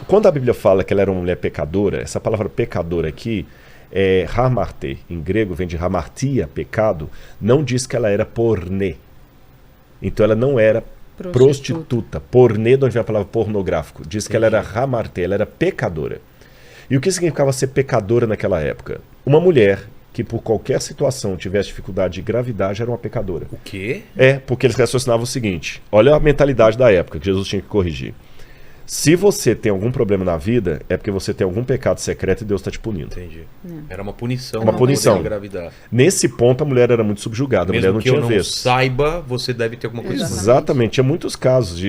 quando a Bíblia fala que ela era uma mulher pecadora, essa palavra pecadora aqui é hamarté, em grego vem de hamartia, pecado, não diz que ela era pornê. Então ela não era prostituta. Pornê, de onde vem a palavra pornográfico. Diz que ela era hamarté, ela era pecadora. E o que significava ser pecadora naquela época? Uma mulher que por qualquer situação tivesse dificuldade de gravidade era uma pecadora. O quê? Porque eles raciocinavam o seguinte, olha a mentalidade da época que Jesus tinha que corrigir. Se você tem algum problema na vida, é porque você tem algum pecado secreto e Deus está te punindo. Entendi. Era uma punição. Uma punição. Engravidar. Nesse ponto, a mulher era muito subjugada. Mesmo a mulher não que tinha eu não vez. saiba, você deve ter alguma coisa. Exatamente. Tinha muitos casos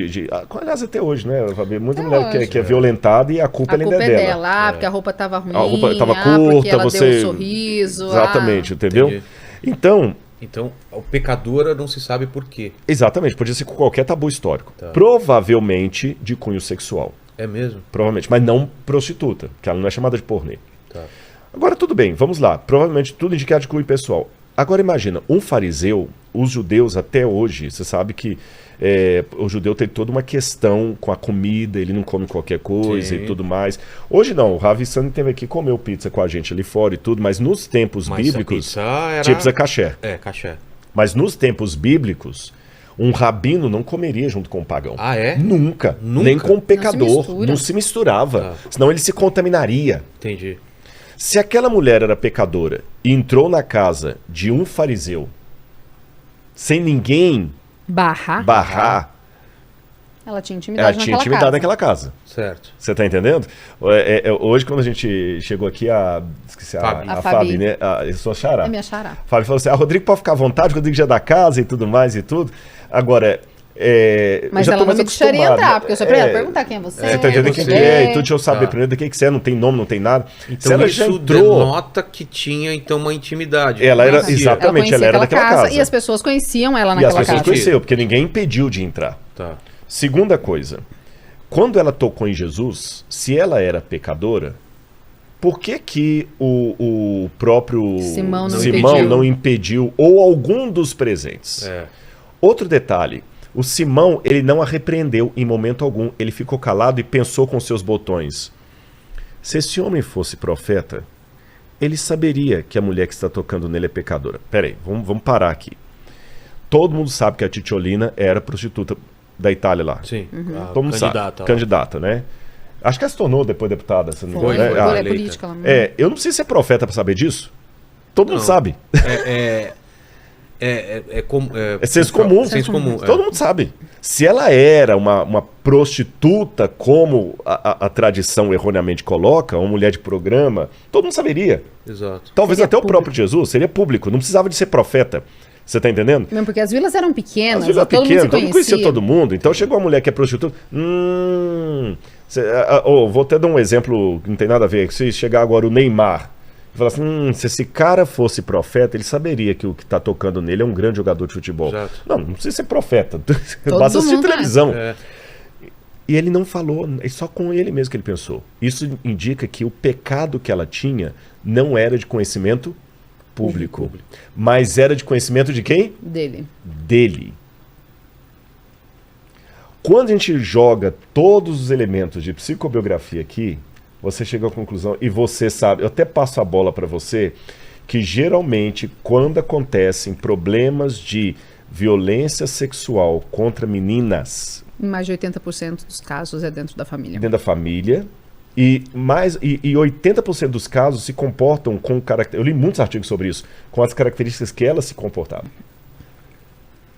aliás, até hoje, né, Fabi? Muita mulher que é violentada e a culpa ainda é dela. Porque a roupa estava ruim, A roupa estava porque curta, ela você... deu um sorriso. Exatamente, entendeu? Entendi. Então, o pecadora não se sabe por quê. exatamente, podia ser com qualquer tabu histórico. Tá. Provavelmente de cunho sexual. É mesmo? Provavelmente, mas não prostituta, porque ela não é chamada de pornê. Tá. Agora, tudo bem, vamos lá. Provavelmente tudo indicado de cunho pessoal. Agora, imagina, um fariseu, os judeus até hoje, você sabe que o judeu tem toda uma questão com a comida, ele não come qualquer coisa e tudo mais. Hoje não, o Ravi Sandri teve aqui, comeu pizza com a gente ali fora e tudo, mas nos tempos bíblicos, tinha pizza caché. Caché. Mas nos tempos bíblicos, um rabino não comeria junto com um pagão. Ah, é? Nunca. Nunca? Nem com um pecador. Não Não se misturava. Senão ele se contaminaria. Entendi. Se aquela mulher era pecadora e entrou na casa de um fariseu sem ninguém barrar, ela tinha ela intimidade tinha intimidade naquela casa. Certo. Você tá entendendo? Hoje, quando a gente chegou aqui, esqueci Fabi. a A Fabi, Fabi. né? Eu sou a Xará. É minha xará. A Fabi falou assim, Rodrigo pode ficar à vontade, o Rodrigo já é da casa e tudo mais e tudo. Agora, Mas já ela tô não mais me deixaria acostumado. entrar, porque eu sou pra ela perguntar quem é você. Tá entendendo quem que é e tudo, deixa eu saber primeiro do que você é, não tem nome, não tem nada. Então Se ela já isso entrou, denota que tinha, então, uma intimidade. ela era, Conhecia. exatamente, ela era daquela casa. E as pessoas conheciam ela E as naquela pessoas casa. conheciam, porque ninguém impediu de entrar. Tá. Segunda coisa, quando ela tocou em Jesus, se ela era pecadora, por que o próprio Simão não impediu, ou algum dos presentes? Outro detalhe, o Simão, ele não a repreendeu em momento algum, ele ficou calado e pensou com seus botões. Se esse homem fosse profeta, ele saberia que a mulher que está tocando nele é pecadora. Peraí, vamos parar aqui. Todo mundo sabe que a Titiolina era prostituta da Itália lá. Sim. Todo mundo sabe. Candidata, né? Acho que ela se tornou depois deputada. Se não me engano, né? Foi política. Eu não preciso ser profeta para saber disso. Todo mundo sabe. É senso comum. Senso comum. Todo mundo sabe. Se ela era uma prostituta, como a tradição erroneamente coloca, uma mulher de programa, todo mundo saberia. Exato. Talvez Seria até público. o próprio Jesus, seria público. Não precisava de ser profeta. Você tá entendendo? Mesmo porque as vilas eram pequenas, As vilas todo mundo pequenas, se todo mundo conhecia conhecia. todo mundo. Então chegou uma mulher que é prostituta. Vou até dar um exemplo que não tem nada a ver. Se chegar agora o Neymar e falar assim: se esse cara fosse profeta, ele saberia que o que tá tocando nele é um grande jogador de futebol. Exato. Não precisa ser profeta. Todo Basta assistir mundo é. televisão. É. E ele não falou, é só com ele mesmo que ele pensou. Isso indica que o pecado que ela tinha não era de conhecimento público. Mas era de conhecimento de quem? Dele. Quando a gente joga todos os elementos de psicobiografia aqui, você chega à conclusão, e você sabe, eu até passo a bola para você, que geralmente quando acontecem problemas de violência sexual contra meninas, Mais de 80% dos casos é dentro da família. dentro da família, e 80% dos casos se comportam com características. Eu li muitos artigos sobre isso, com as características que elas se comportavam.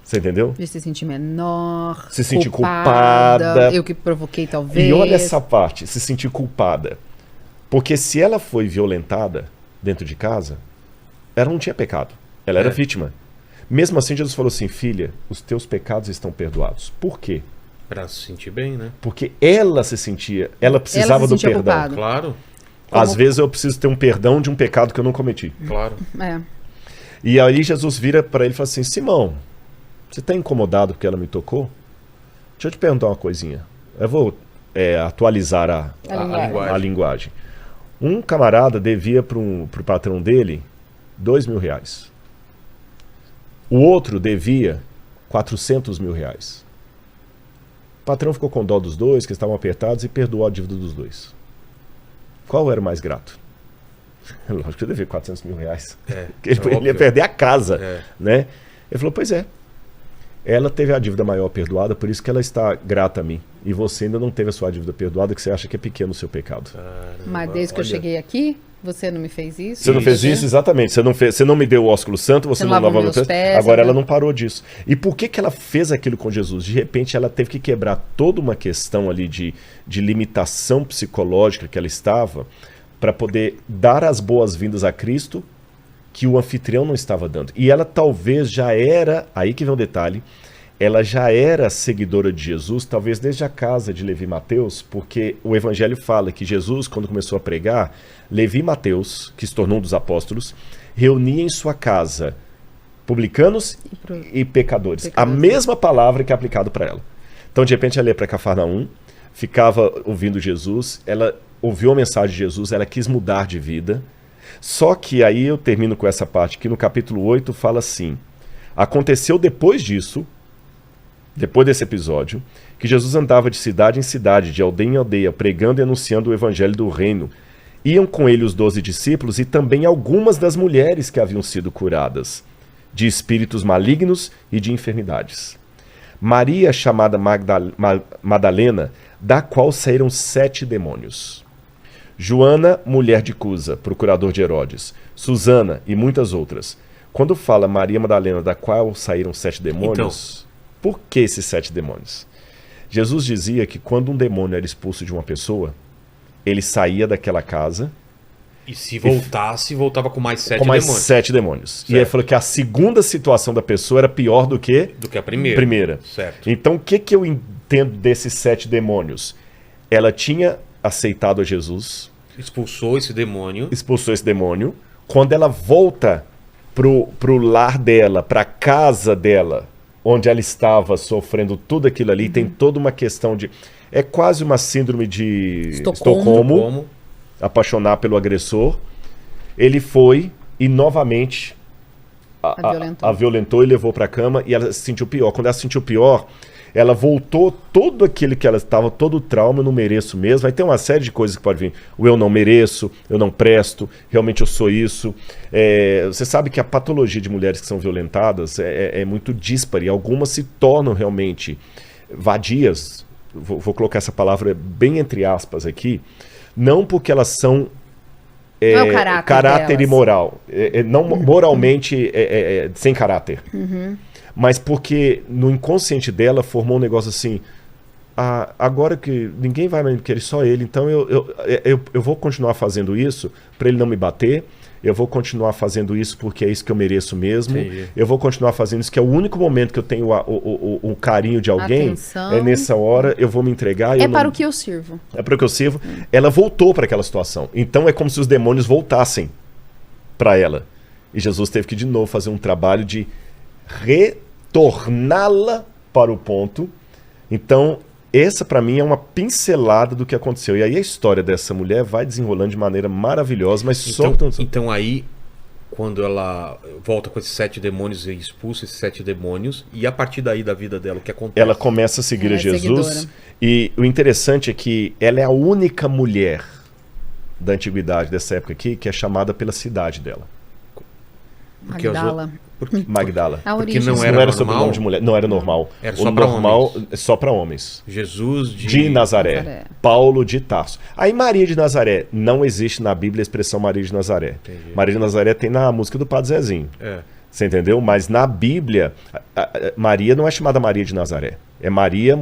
Você entendeu? De se sentir menor, Se sentir culpada. Eu que provoquei, talvez. E olha essa parte, se sentir culpada. Porque se ela foi violentada dentro de casa, ela não tinha pecado. Ela era vítima. Mesmo assim, Jesus falou assim: filha, os teus pecados estão perdoados. Por quê? Pra se sentir bem, né? Porque ela precisava do perdão. culpada. Claro, Às vezes eu preciso ter um perdão de um pecado que eu não cometi. claro. É. E aí Jesus vira para ele e fala assim: Simão, você está incomodado porque ela me tocou? Deixa eu te perguntar uma coisinha. Eu vou atualizar a linguagem. Um camarada devia pro patrão dele R$2.000. O outro devia R$400.000. O patrão ficou com dó dos dois, que estavam apertados, e perdoou a dívida dos dois. Qual era o mais grato? Lógico que eu devia 400 mil reais. Ele ia perder a casa. Né? Ele falou, pois é. Ela teve a dívida maior perdoada, por isso que ela está grata a mim. E você ainda não teve a sua dívida perdoada, que você acha que é pequeno o seu pecado. Mas desde que eu cheguei aqui, você não me fez isso? Você não fez isso, exatamente. Você não me deu o ósculo santo, você não lavou meus pés. Agora ela não parou disso. E por que ela fez aquilo com Jesus? De repente ela teve que quebrar toda uma questão ali de limitação psicológica que ela estava, para poder dar as boas-vindas a Cristo, que o anfitrião não estava dando. E ela talvez já era, aí que vem um detalhe, ela já era seguidora de Jesus, talvez desde a casa de Levi e Mateus, porque o Evangelho fala que Jesus, quando começou a pregar, Levi e Mateus, que se tornou um dos apóstolos, reunia em sua casa publicanos e pecadores. A mesma palavra que é aplicada para ela. Então, de repente, ela ia para Cafarnaum, ficava ouvindo Jesus, ela ouviu a mensagem de Jesus, ela quis mudar de vida. Só que aí eu termino com essa parte que no capítulo 8 fala assim: aconteceu depois disso, depois desse episódio, que Jesus andava de cidade em cidade, de aldeia em aldeia, pregando e anunciando o evangelho do reino. Iam com ele os 12 discípulos e também algumas das mulheres que haviam sido curadas de espíritos malignos e de enfermidades. Maria, chamada Madalena, da qual saíram 7 demônios. Joana, mulher de Cusa, procurador de Herodes, Susana e muitas outras. Quando fala Maria Madalena, da qual saíram 7 demônios, por que esses 7 demônios? Jesus dizia que quando um demônio era expulso de uma pessoa, ele saía daquela casa. E se voltasse, voltava com mais 7 demônios. 7 demônios. Certo. E ele falou que a segunda situação da pessoa era pior do que a primeira. Certo. Então o que eu entendo desses 7 demônios? Ela tinha aceitado a Jesus, expulsou esse demônio. Quando ela volta pro lar dela, pra casa dela, onde ela estava sofrendo tudo aquilo ali, tem toda uma questão de... É quase uma síndrome de Estocolmo, apaixonar pelo agressor. Ele foi e novamente a violentou e levou pra cama, e ela se sentiu pior. Quando ela se sentiu pior, ela voltou todo aquele que ela estava, todo o trauma, eu não mereço mesmo. Vai ter uma série de coisas que pode vir. O eu não mereço, eu não presto, realmente eu sou isso. Você sabe que a patologia de mulheres que são violentadas é muito díspare. Algumas se tornam realmente vadias. Vou colocar essa palavra bem entre aspas aqui. Não porque elas são não é o caráter imoral. Não moralmente sem caráter. Mas porque no inconsciente dela formou um negócio assim: agora que ninguém vai me querer, só ele, então eu vou continuar fazendo isso para ele não me bater, eu vou continuar fazendo isso porque é isso que eu mereço mesmo. Entendi. Eu vou continuar fazendo isso, que é o único momento que eu tenho o carinho de alguém. Atenção. É nessa hora, eu vou me entregar. Para o que eu sirvo. É para o que eu sirvo. Ela voltou para aquela situação. Então é como se os demônios voltassem para ela. E Jesus teve que de novo fazer um trabalho de retorná-la para o ponto. Então, essa para mim é uma pincelada do que aconteceu. E aí a história dessa mulher vai desenrolando de maneira maravilhosa, mas então aí, quando ela volta com esses 7 demônios e expulsa esses 7 demônios, e a partir daí da vida dela, o que acontece? Ela começa a seguir a Jesus. Seguidora. E o interessante é que ela é a única mulher da antiguidade dessa época aqui que é chamada pela cidade dela. Magdala. Magdala. Porque não era sobrenome de mulher, não era normal. Era só para homens. Só para homens. Jesus de Nazaré. Paulo de Tarso. Aí Maria de Nazaré, não existe na Bíblia a expressão Maria de Nazaré. Entendi. Maria de Nazaré tem na música do Padre Zezinho. Você entendeu? Mas na Bíblia, Maria não é chamada Maria de Nazaré. É Maria,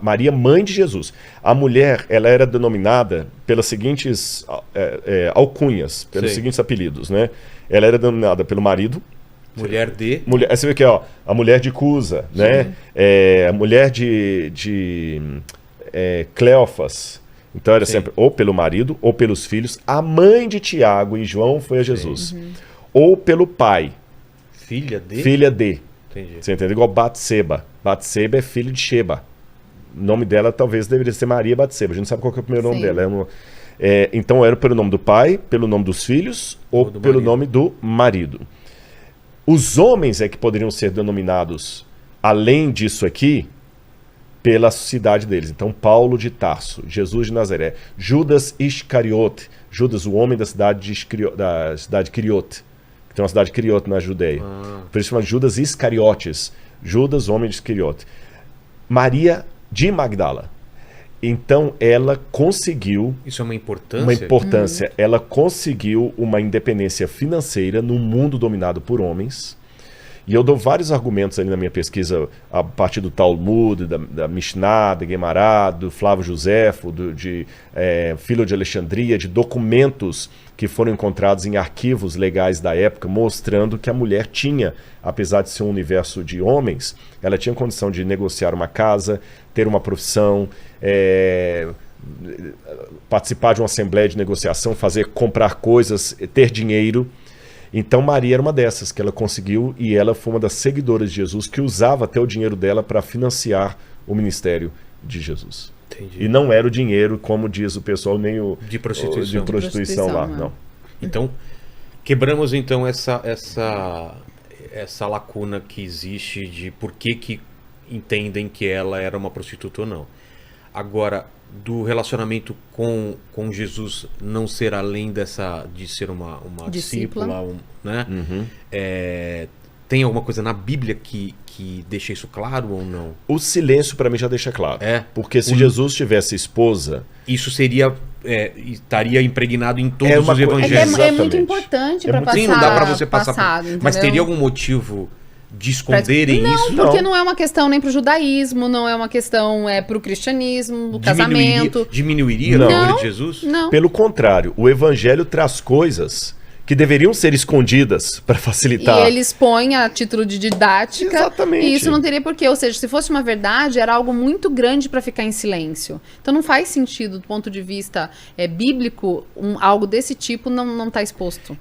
Maria, mãe de Jesus. A mulher, ela era denominada pelas seguintes alcunhas, pelos seguintes apelidos, né? Ela era denominada pelo marido. Você vê aqui, ó, a mulher de Cusa, né? A mulher de Cleofas. Então era sempre ou pelo marido ou pelos filhos. A mãe de Tiago e João foi a Jesus. Ou pelo pai. Filha de. Entendi. Você entendeu? Igual Batseba. Batseba é filho de Sheba. O nome dela talvez deveria ser Maria Batseba. A gente não sabe qual que é o primeiro nome dela. Então era pelo nome do pai, pelo nome dos filhos ou pelo nome do marido. Os homens é que poderiam ser denominados, além disso aqui, pela cidade deles. Então, Paulo de Tarso, Jesus de Nazaré, Judas Iscariote, Judas, o homem da cidade de Quiriote, que tem uma cidade de Quiriote na Judeia. Por isso chama Judas Iscariotes, Judas, homem de Iscariote. Maria de Magdala. Então, ela conseguiu... Isso é uma importância? Uma importância. Ela conseguiu uma independência financeira num mundo dominado por homens. E eu dou vários argumentos ali na minha pesquisa, a partir do Talmud, da Mishnah, da Guemará, do Flávio Josefo, Filho de Alexandria, de documentos que foram encontrados em arquivos legais da época, mostrando que a mulher tinha, apesar de ser um universo de homens, ela tinha condição de negociar uma casa, ter uma profissão, participar de uma assembleia de negociação, comprar coisas, ter dinheiro. Então Maria era uma dessas que ela conseguiu, e ela foi uma das seguidoras de Jesus que usava até o dinheiro dela para financiar o ministério de Jesus. Entendi. E não era o dinheiro, como diz o pessoal, nem o de prostituição, de prostituição lá, não. Então, quebramos então essa lacuna que existe de por que entendem que ela era uma prostituta ou não. Agora, do relacionamento com Jesus não ser além de ser uma discípula, né? Uhum. Tem alguma coisa na Bíblia que deixa isso claro ou não? O silêncio para mim já deixa claro. Porque se O- Jesus tivesse esposa, Isso seria estaria impregnado em todos uma os co- evangelhos. É muito Exatamente. importante É para muito- passar. Sim, não dá pra você passar passado, mas entendeu? teria algum motivo de esconderem Não, isso? porque Não. não é uma questão nem pro judaísmo, não é uma questão pro cristianismo, o casamento. Diminuiria Não. o nome de Jesus? Não. pelo contrário, o evangelho traz coisas que deveriam ser escondidas para E facilitar. eles põem a título de didática. Exatamente. E isso não teria porquê. Ou seja, se fosse uma verdade, era algo muito grande para ficar em silêncio. Então não faz sentido, do ponto de vista bíblico, algo desse tipo não tá exposto.